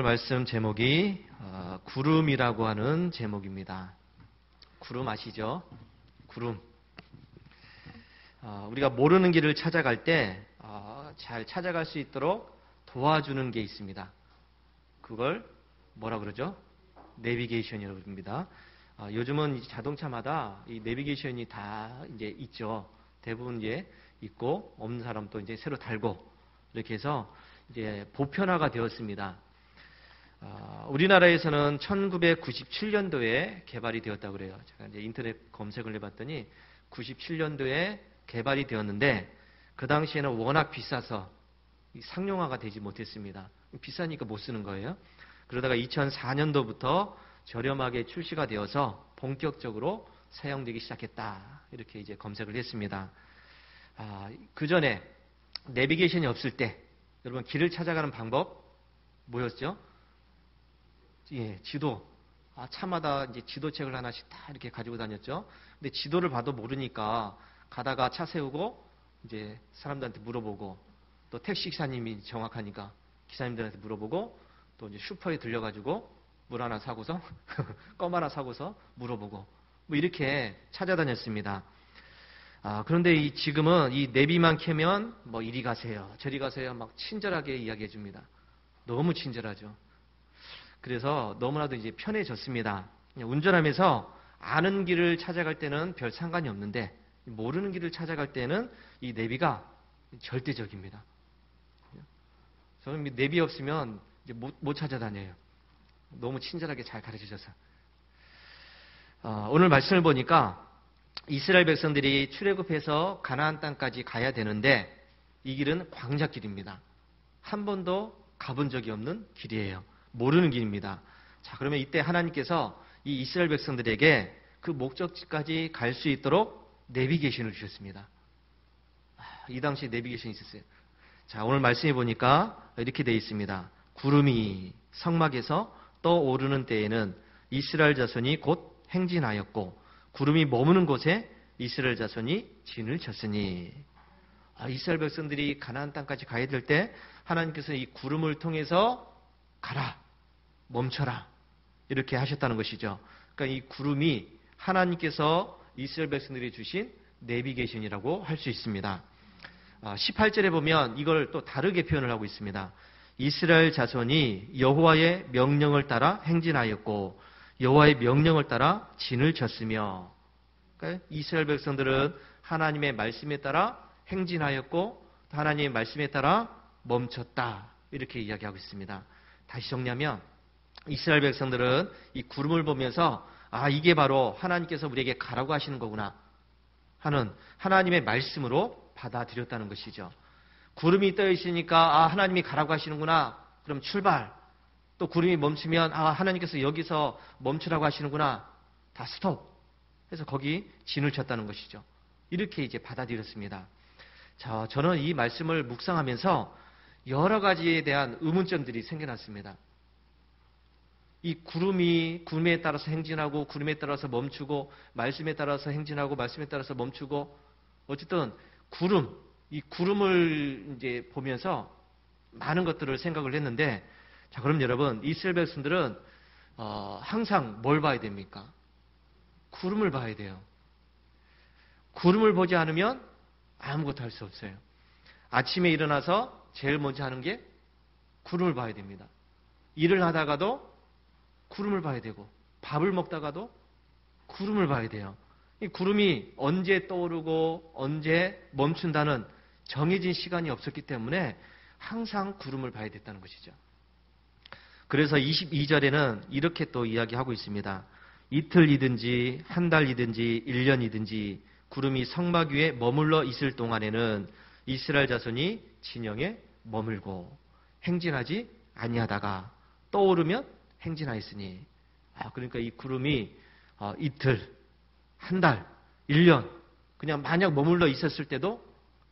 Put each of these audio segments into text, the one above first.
말씀 제목이 구름이라고 하는 제목입니다. 구름 아시죠? 구름. 우리가 모르는 길을 찾아갈 때 잘 찾아갈 수 있도록 도와주는 게 있습니다. 그걸 뭐라 그러죠? 내비게이션이라고 합니다. 요즘은 자동차마다 이 내비게이션이 다 이제 있죠. 대부분 이제 있고 없는 사람도 이제 새로 달고 이렇게 해서 이제 보편화가 되었습니다. 우리나라에서는 1997년도에 개발이 되었다고 그래요. 제가 이제 인터넷 검색을 해봤더니 97년도에 개발이 되었는데 그 당시에는 워낙 비싸서 상용화가 되지 못했습니다. 비싸니까 못 쓰는 거예요. 그러다가 2004년도부터 저렴하게 출시가 되어서 본격적으로 사용되기 시작했다. 이렇게 이제 검색을 했습니다. 그 전에 내비게이션이 없을 때 여러분 길을 찾아가는 방법 뭐였죠? 예, 지도. 차마다 이제 지도책을 하나씩 다 이렇게 가지고 다녔죠. 근데 지도를 봐도 모르니까 가다가 차 세우고 이제 사람들한테 물어보고 또 택시 기사님이 정확하니까 기사님들한테 물어보고 또 이제 슈퍼에 들려가지고 물 하나 사고서 껌 하나 사고서 물어보고 뭐 이렇게 찾아다녔습니다. 그런데 지금은 이 내비만 켜면 뭐 이리 가세요, 저리 가세요 막 친절하게 이야기해 줍니다. 너무 친절하죠. 그래서 너무나도 이제 편해졌습니다. 운전하면서 아는 길을 찾아갈 때는 별 상관이 없는데 모르는 길을 찾아갈 때는 이 내비가 절대적입니다. 저는 내비 없으면 이제 못 찾아다녀요. 너무 친절하게 잘 가르쳐줘서. 오늘 말씀을 보니까 이스라엘 백성들이 출애굽해서 가나안 땅까지 가야 되는데 이 길은 광자길입니다. 한 번도 가본 적이 없는 길이에요. 모르는 길입니다. 자, 그러면 이때 하나님께서 이 이스라엘 백성들에게 그 목적지까지 갈 수 있도록 내비게이션을 주셨습니다. 이 당시에 내비게이션이 있었어요. 자, 오늘 말씀해 보니까 이렇게 되어 있습니다. 구름이 성막에서 떠오르는 때에는 이스라엘 자손이 곧 행진하였고 구름이 머무는 곳에 이스라엘 자손이 진을 쳤으니 이스라엘 백성들이 가나안 땅까지 가야 될 때 하나님께서 이 구름을 통해서 가라, 멈춰라 이렇게 하셨다는 것이죠. 그러니까 이 구름이 하나님께서 이스라엘 백성들이 주신 내비게이션이라고 할 수 있습니다. 18절에 보면 이걸 또 다르게 표현을 하고 있습니다. 이스라엘 자손이 여호와의 명령을 따라 행진하였고 여호와의 명령을 따라 진을 쳤으며, 그러니까 이스라엘 백성들은 하나님의 말씀에 따라 행진하였고 하나님의 말씀에 따라 멈췄다 이렇게 이야기하고 있습니다. 다시 정리하면 이스라엘 백성들은 이 구름을 보면서 이게 바로 하나님께서 우리에게 가라고 하시는 거구나 하는 하나님의 말씀으로 받아들였다는 것이죠. 구름이 떠 있으니까 하나님이 가라고 하시는구나. 그럼 출발. 또 구름이 멈추면 하나님께서 여기서 멈추라고 하시는구나. 다 스톱. 해서 거기 진을 쳤다는 것이죠. 이렇게 이제 받아들였습니다. 자, 저는 이 말씀을 묵상하면서 여러 가지에 대한 의문점들이 생겨났습니다. 이 구름에 따라서 행진하고 구름에 따라서 멈추고 말씀에 따라서 행진하고 말씀에 따라서 멈추고 어쨌든 이 구름을 이제 보면서 많은 것들을 생각을 했는데, 자, 그럼 여러분 이스라엘 백성들은 항상 뭘 봐야 됩니까? 구름을 봐야 돼요. 구름을 보지 않으면 아무것도 할 수 없어요. 아침에 일어나서 제일 먼저 하는 게 구름을 봐야 됩니다. 일을 하다가도 구름을 봐야 되고 밥을 먹다가도 구름을 봐야 돼요. 이 구름이 언제 떠오르고 언제 멈춘다는 정해진 시간이 없었기 때문에 항상 구름을 봐야 됐다는 것이죠. 그래서 22절에는 이렇게 또 이야기하고 있습니다. 이틀이든지 한 달이든지 1년이든지 구름이 성막 위에 머물러 있을 동안에는 이스라엘 자손이 진영에 머물고 행진하지 아니하다가 떠오르면 행진하였으니, 그러니까 이 구름이 이틀, 한 달, 1년 그냥 만약 머물러 있었을 때도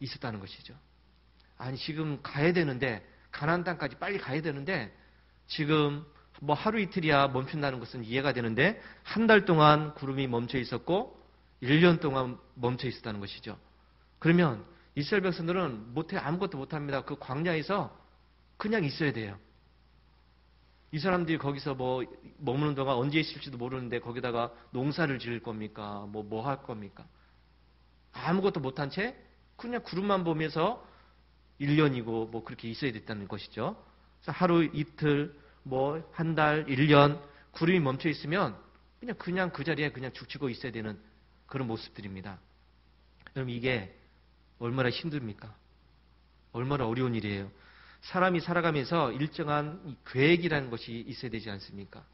있었다는 것이죠. 아니 지금 가야 되는데 가나안 땅까지 빨리 가야 되는데 지금 뭐 하루 이틀이야 멈춘다는 것은 이해가 되는데 한 달 동안 구름이 멈춰 있었고 1년 동안 멈춰 있었다는 것이죠. 그러면 이스라엘 백성들은 아무것도 못합니다. 그 광야에서 그냥 있어야 돼요. 이 사람들이 거기서 뭐 머무는 동안 언제 있을지도 모르는데 거기다가 농사를 지을 겁니까? 뭐 할 겁니까? 아무것도 못한 채 그냥 구름만 보면서 1년이고 뭐 그렇게 있어야 됐다는 것이죠. 그래서 하루 이틀 뭐 한 달, 1년 구름이 멈춰 있으면 그냥 그 자리에 그냥 죽치고 있어야 되는 그런 모습들입니다. 그럼 이게 얼마나 힘듭니까? 얼마나 어려운 일이에요. 사람이 살아가면서 일정한 계획이라는 것이 있어야 되지 않습니까?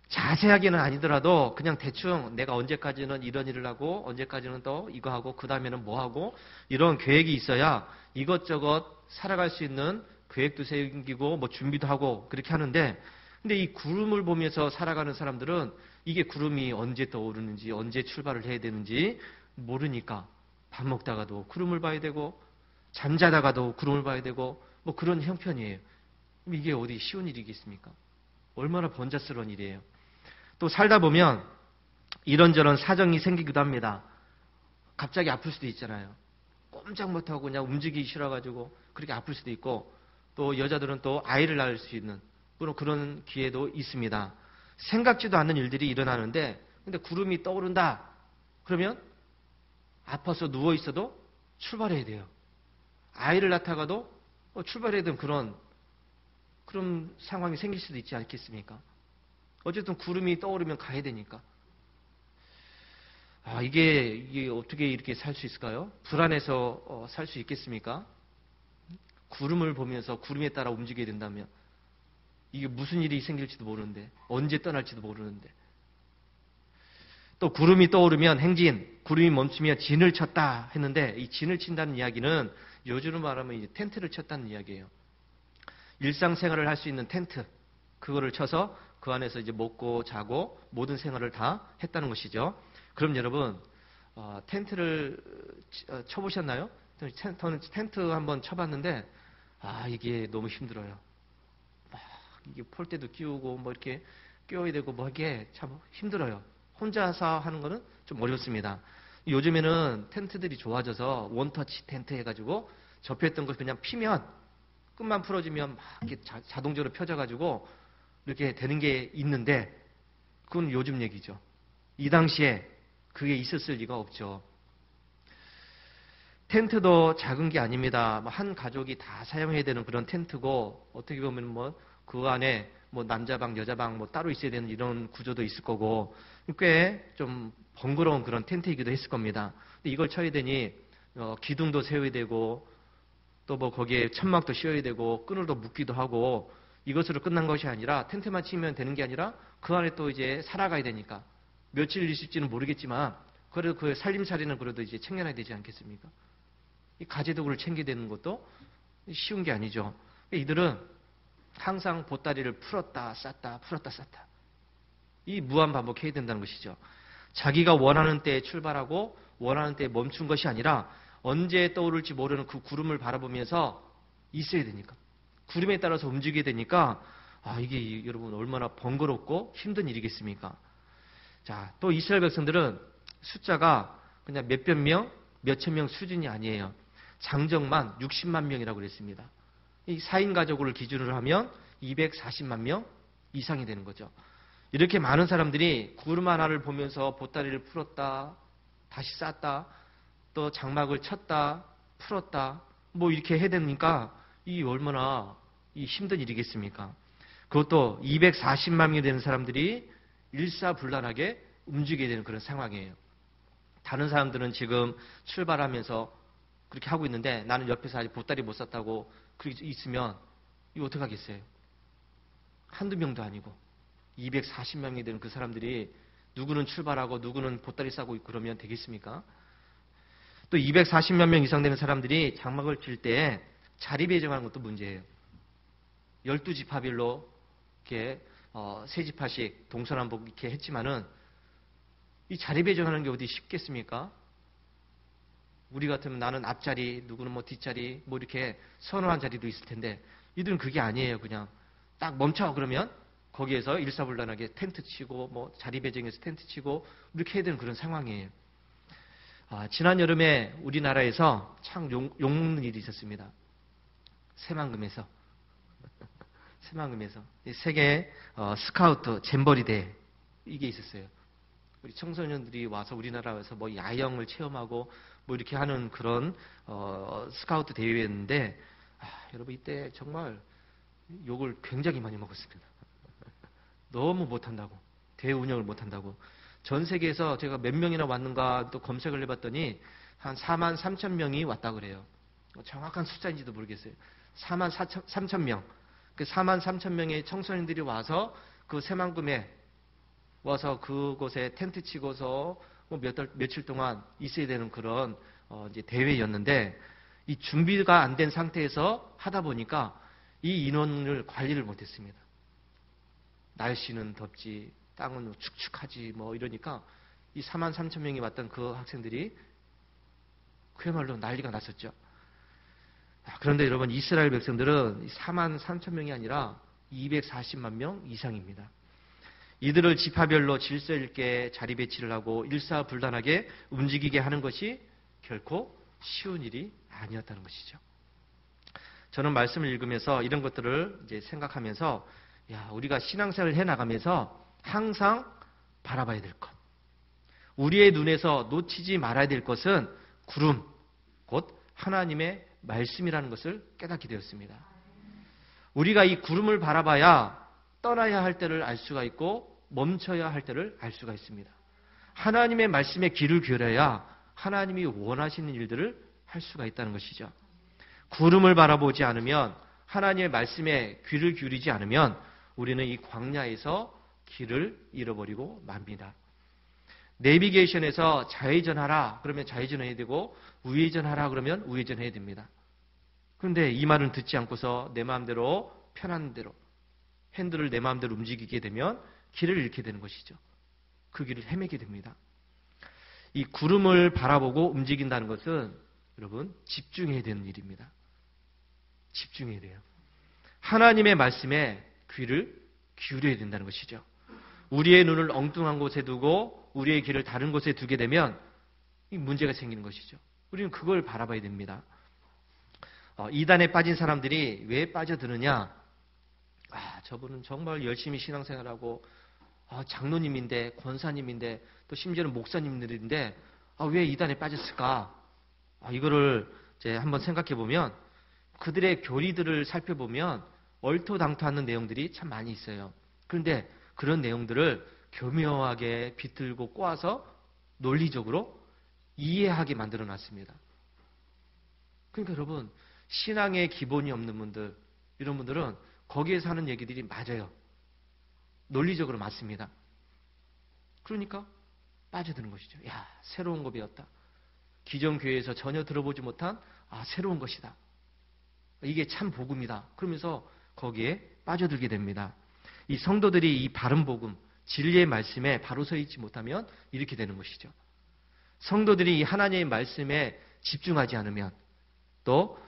자세하게는 아니더라도 그냥 대충 내가 언제까지는 이런 일을 하고 언제까지는 또 이거 하고 그 다음에는 뭐 하고 이런 계획이 있어야 이것저것 살아갈 수 있는 계획도 생기고 뭐 준비도 하고 그렇게 하는데 근데 이 구름을 보면서 살아가는 사람들은 이게 구름이 언제 떠오르는지 언제 출발을 해야 되는지 모르니까 밥 먹다가도 구름을 봐야 되고 잠자다가도 구름을 봐야 되고 뭐 그런 형편이에요. 이게 어디 쉬운 일이겠습니까? 얼마나 번잡스러운 일이에요. 또 살다 보면 이런저런 사정이 생기기도 합니다. 갑자기 아플 수도 있잖아요. 꼼짝 못하고 그냥 움직이기 싫어가지고 그렇게 아플 수도 있고 또 여자들은 또 아이를 낳을 수 있는 그런 기회도 있습니다. 생각지도 않는 일들이 일어나는데 근데 구름이 떠오른다. 그러면 아파서 누워 있어도 출발해야 돼요. 아이를 낳다가도 출발해야 되는 그런 상황이 생길 수도 있지 않겠습니까? 어쨌든 구름이 떠오르면 가야 되니까. 이게 어떻게 이렇게 살 수 있을까요? 불안해서 살 수 있겠습니까? 구름을 보면서 구름에 따라 움직여야 된다면 이게 무슨 일이 생길지도 모르는데 언제 떠날지도 모르는데 또 구름이 떠오르면 행진, 구름이 멈추면 진을 쳤다 했는데 이 진을 친다는 이야기는 요즘으로 말하면 이제 텐트를 쳤다는 이야기예요. 일상생활을 할 수 있는 텐트 그거를 쳐서 그 안에서 이제 먹고 자고 모든 생활을 다 했다는 것이죠. 그럼 여러분 텐트를 쳐보셨나요? 저는 텐트 한번 쳐봤는데 이게 너무 힘들어요. 막 이게 폴대도 끼우고 뭐 이렇게 끼워야 되고 뭐 이게 참 힘들어요. 혼자서 하는 거는 좀 어렵습니다. 요즘에는 텐트들이 좋아져서 원터치 텐트 해가지고 접혔던 걸 그냥 피면 끝만 풀어주면 막 이렇게 자동적으로 펴져가지고 이렇게 되는 게 있는데 그건 요즘 얘기죠. 이 당시에 그게 있었을 리가 없죠. 텐트도 작은 게 아닙니다. 한 가족이 다 사용해야 되는 그런 텐트고 어떻게 보면 뭐 그 안에 뭐 남자방 여자방 뭐 따로 있어야 되는 이런 구조도 있을 거고 꽤 좀 번거로운 그런 텐트이기도 했을 겁니다. 근데 이걸 쳐야 되니 기둥도 세워야 되고 또 뭐 거기에 천막도 씌워야 되고 끈을도 묶기도 하고 이것으로 끝난 것이 아니라 텐트만 치면 되는 게 아니라 그 안에 또 이제 살아가야 되니까 며칠 있을지는 모르겠지만 그래도 그 살림살이는 그래도 이제 챙겨놔야 되지 않겠습니까? 이 가재도구를 챙겨야 되는 것도 쉬운 게 아니죠. 이들은 항상 보따리를 풀었다 쌌다 풀었다 쌌다 이 무한 반복해야 된다는 것이죠. 자기가 원하는 때에 출발하고 원하는 때에 멈춘 것이 아니라 언제 떠오를지 모르는 그 구름을 바라보면서 있어야 되니까 구름에 따라서 움직여야 되니까 이게 여러분 얼마나 번거롭고 힘든 일이겠습니까? 자, 또 이스라엘 백성들은 숫자가 그냥 몇백 명, 몇천 명 수준이 아니에요. 장정만 60만 명이라고 그랬습니다. 이 4인 가족을 기준으로 하면 240만 명 이상이 되는 거죠. 이렇게 많은 사람들이 구름 하나를 보면서 보따리를 풀었다, 다시 쌌다, 또 장막을 쳤다, 풀었다, 뭐 이렇게 해야 되니까 이 얼마나 힘든 일이겠습니까? 그것도 240만 명이 되는 사람들이 일사불란하게 움직여야 되는 그런 상황이에요. 다른 사람들은 지금 출발하면서 그렇게 하고 있는데 나는 옆에서 아직 보따리 못 쌌다고 그렇게 있으면 이거 어떡하겠어요? 한두 명도 아니고 240만 명이 되는 그 사람들이 누구는 출발하고 누구는 보따리 싸고 있고 그러면 되겠습니까? 또 240만 명 이상 되는 사람들이 장막을 칠 때 자리 배정하는 것도 문제예요. 12지파별로 이렇게 세 지파씩 동서남북 이렇게 했지만은 이 자리 배정하는 게 어디 쉽겠습니까? 우리 같으면 나는 앞자리, 누구는 뭐 뒷자리, 뭐 이렇게 선호한 자리도 있을 텐데 이들은 그게 아니에요. 그냥 딱 멈춰 그러면 거기에서 일사불란하게 텐트 치고 뭐 자리 배정해서 텐트 치고 이렇게 해야 되는 그런 상황이에요. 지난 여름에 우리나라에서 참 욕먹는 일이 있었습니다. 새만금에서 새만금에서 세계 스카우트 잼버리 대회 이게 있었어요. 우리 청소년들이 와서 우리나라에서 뭐 야영을 체험하고 뭐 이렇게 하는 그런 스카우트 대회였는데 여러분 이때 정말 욕을 굉장히 많이 먹었습니다. 너무 못한다고, 대회 운영을 못한다고. 전 세계에서 제가 몇 명이나 왔는가 또 검색을 해봤더니 한 4만 3천 명이 왔다 그래요. 정확한 숫자인지도 모르겠어요. 4만 3천 명. 그 4만 3천 명의 청소년들이 와서 그 새만금에 와서 그곳에 텐트 치고서 뭐 며칠 동안 있어야 되는 그런 이제 대회였는데 이 준비가 안 된 상태에서 하다 보니까 이 인원을 관리를 못했습니다. 날씨는 덥지, 땅은 축축하지 뭐 이러니까 이 4만 3천 명이 왔던 그 학생들이 그야말로 난리가 났었죠. 그런데 여러분 이스라엘 백성들은 4만 3천 명이 아니라 240만 명 이상입니다. 이들을 지파별로 질서 있게 자리 배치를 하고 일사불란하게 움직이게 하는 것이 결코 쉬운 일이 아니었다는 것이죠. 저는 말씀을 읽으면서 이런 것들을 이제 생각하면서 우리가 신앙생활을 해나가면서 항상 바라봐야 될 것. 우리의 눈에서 놓치지 말아야 될 것은 구름, 곧 하나님의 말씀이라는 것을 깨닫게 되었습니다. 우리가 이 구름을 바라봐야 떠나야 할 때를 알 수가 있고 멈춰야 할 때를 알 수가 있습니다. 하나님의 말씀에 귀를 기울여야 하나님이 원하시는 일들을 할 수가 있다는 것이죠. 구름을 바라보지 않으면 하나님의 말씀에 귀를 기울이지 않으면 우리는 이 광야에서 길을 잃어버리고 맙니다. 내비게이션에서 좌회전하라 그러면 좌회전해야 되고 우회전하라 그러면 우회전해야 됩니다. 그런데 이 말은 듣지 않고서 내 마음대로 편한 대로 핸들을 내 마음대로 움직이게 되면 길을 잃게 되는 것이죠. 그 길을 헤매게 됩니다. 이 구름을 바라보고 움직인다는 것은 여러분 집중해야 되는 일입니다. 집중해야 돼요. 하나님의 말씀에 귀를 기울여야 된다는 것이죠. 우리의 눈을 엉뚱한 곳에 두고 우리의 귀를 다른 곳에 두게 되면 이 문제가 생기는 것이죠. 우리는 그걸 바라봐야 됩니다. 이단에 빠진 사람들이 왜 빠져드느냐? 저분은 정말 열심히 신앙생활하고 장로님인데 권사님인데 또 심지어는 목사님들인데 왜 이단에 빠졌을까? 이거를 이제 한번 생각해 보면 그들의 교리들을 살펴보면 얼토당토하는 내용들이 참 많이 있어요. 그런데 그런 내용들을 교묘하게 비틀고 꼬아서 논리적으로 이해하게 만들어 놨습니다. 그러니까 여러분 신앙의 기본이 없는 분들 이런 분들은 거기에서 하는 얘기들이 맞아요. 논리적으로 맞습니다. 그러니까 빠져드는 것이죠. 새로운 거 배웠다. 기존 교회에서 전혀 들어보지 못한 새로운 것이다. 이게 참 복음이다. 그러면서 거기에 빠져들게 됩니다. 이 성도들이 이 바른 복음, 진리의 말씀에 바로 서 있지 못하면 이렇게 되는 것이죠. 성도들이 이 하나님의 말씀에 집중하지 않으면 또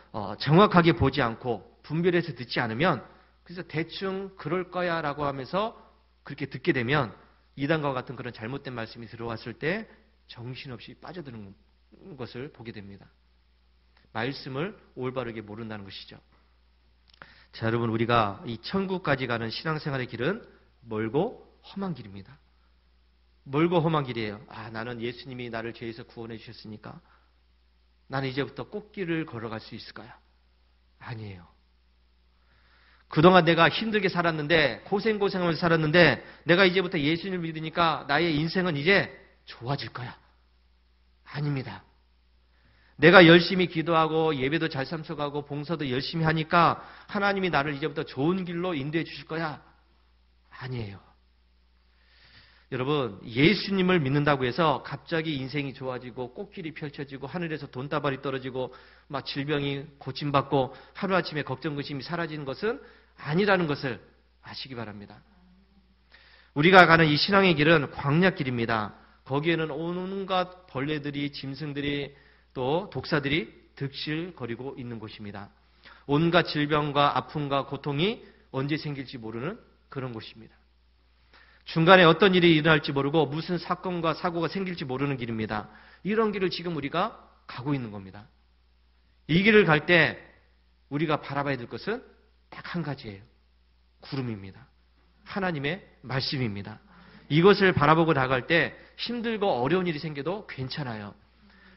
정확하게 보지 않고 분별해서 듣지 않으면 그래서 대충 그럴 거야 라고 하면서 그렇게 듣게 되면 이단과 같은 그런 잘못된 말씀이 들어왔을 때 정신없이 빠져드는 것을 보게 됩니다. 말씀을 올바르게 모른다는 것이죠. 자, 여러분 우리가 이 천국까지 가는 신앙생활의 길은 멀고 험한 길입니다. 멀고 험한 길이에요. 나는 예수님이 나를 죄에서 구원해 주셨으니까 나는 이제부터 꽃길을 걸어갈 수 있을까요? 아니에요. 그동안 내가 힘들게 살았는데 고생하면서 살았는데 내가 이제부터 예수님을 믿으니까 나의 인생은 이제 좋아질 거야. 아닙니다. 내가 열심히 기도하고 예배도 잘 참석하고 봉사도 열심히 하니까 하나님이 나를 이제부터 좋은 길로 인도해 주실 거야. 아니에요. 여러분 예수님을 믿는다고 해서 갑자기 인생이 좋아지고 꽃길이 펼쳐지고 하늘에서 돈다발이 떨어지고 막 질병이 고침받고 하루아침에 걱정 근심이 사라지는 것은 아니라는 것을 아시기 바랍니다. 우리가 가는 이 신앙의 길은 광야길입니다. 거기에는 온갖 벌레들이 짐승들이 또 독사들이 득실거리고 있는 곳입니다. 온갖 질병과 아픔과 고통이 언제 생길지 모르는 그런 곳입니다. 중간에 어떤 일이 일어날지 모르고 무슨 사건과 사고가 생길지 모르는 길입니다. 이런 길을 지금 우리가 가고 있는 겁니다. 이 길을 갈 때 우리가 바라봐야 될 것은 딱 한 가지예요. 구름입니다. 하나님의 말씀입니다. 이것을 바라보고 나갈 때 힘들고 어려운 일이 생겨도 괜찮아요.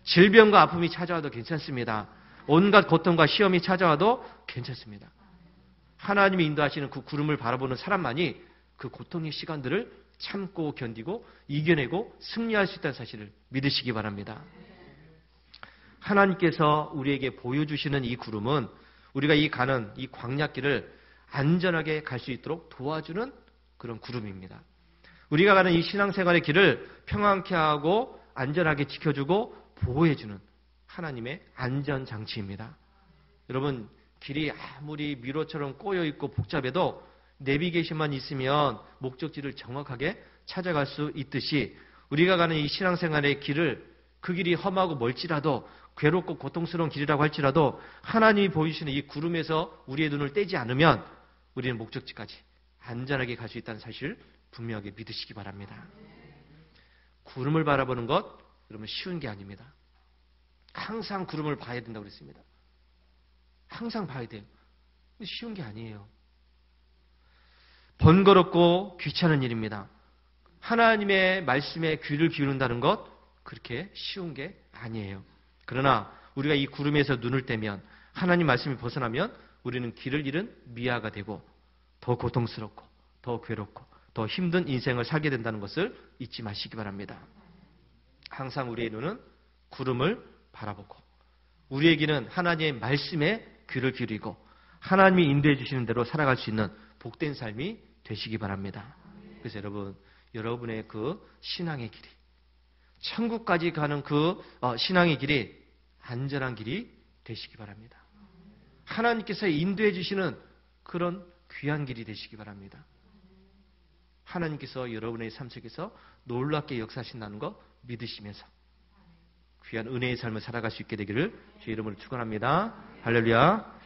질병과 아픔이 찾아와도 괜찮습니다. 온갖 고통과 시험이 찾아와도 괜찮습니다. 하나님이 인도하시는 그 구름을 바라보는 사람만이 그 고통의 시간들을 참고 견디고 이겨내고 승리할 수 있다는 사실을 믿으시기 바랍니다. 하나님께서 우리에게 보여주시는 이 구름은 우리가 이 가는 이 광야길을 안전하게 갈 수 있도록 도와주는 그런 구름입니다. 우리가 가는 이 신앙생활의 길을 평안케 하고 안전하게 지켜주고 보호해주는 하나님의 안전장치입니다. 여러분, 길이 아무리 미로처럼 꼬여있고 복잡해도 내비게이션만 있으면 목적지를 정확하게 찾아갈 수 있듯이 우리가 가는 이 신앙생활의 길을 그 길이 험하고 멀지라도 괴롭고 고통스러운 길이라고 할지라도 하나님이 보여주시는 이 구름에서 우리의 눈을 떼지 않으면 우리는 목적지까지 안전하게 갈 수 있다는 사실을 분명하게 믿으시기 바랍니다. 구름을 바라보는 것 여러분 쉬운 게 아닙니다. 항상 구름을 봐야 된다고 그랬습니다. 항상 봐야 돼요. 쉬운 게 아니에요. 번거롭고 귀찮은 일입니다. 하나님의 말씀에 귀를 기울인다는 것 그렇게 쉬운 게 아니에요. 그러나 우리가 이 구름에서 눈을 떼면 하나님 말씀이 벗어나면 우리는 길을 잃은 미아가 되고 더 고통스럽고 더 괴롭고 더 힘든 인생을 살게 된다는 것을 잊지 마시기 바랍니다. 항상 우리의 눈은 구름을 바라보고 우리의 귀는 하나님의 말씀에 귀를 기울이고 하나님이 인도해 주시는 대로 살아갈 수 있는 복된 삶이 되시기 바랍니다. 그래서 여러분의 그 신앙의 길이 천국까지 가는 그 신앙의 길이 안전한 길이 되시기 바랍니다. 하나님께서 인도해 주시는 그런 귀한 길이 되시기 바랍니다. 하나님께서 여러분의 삶 속에서 놀랍게 역사하신다는 거 믿으시면서 귀한 은혜의 삶을 살아갈 수 있게 되기를 주의 이름으로 축원합니다. 할렐루야.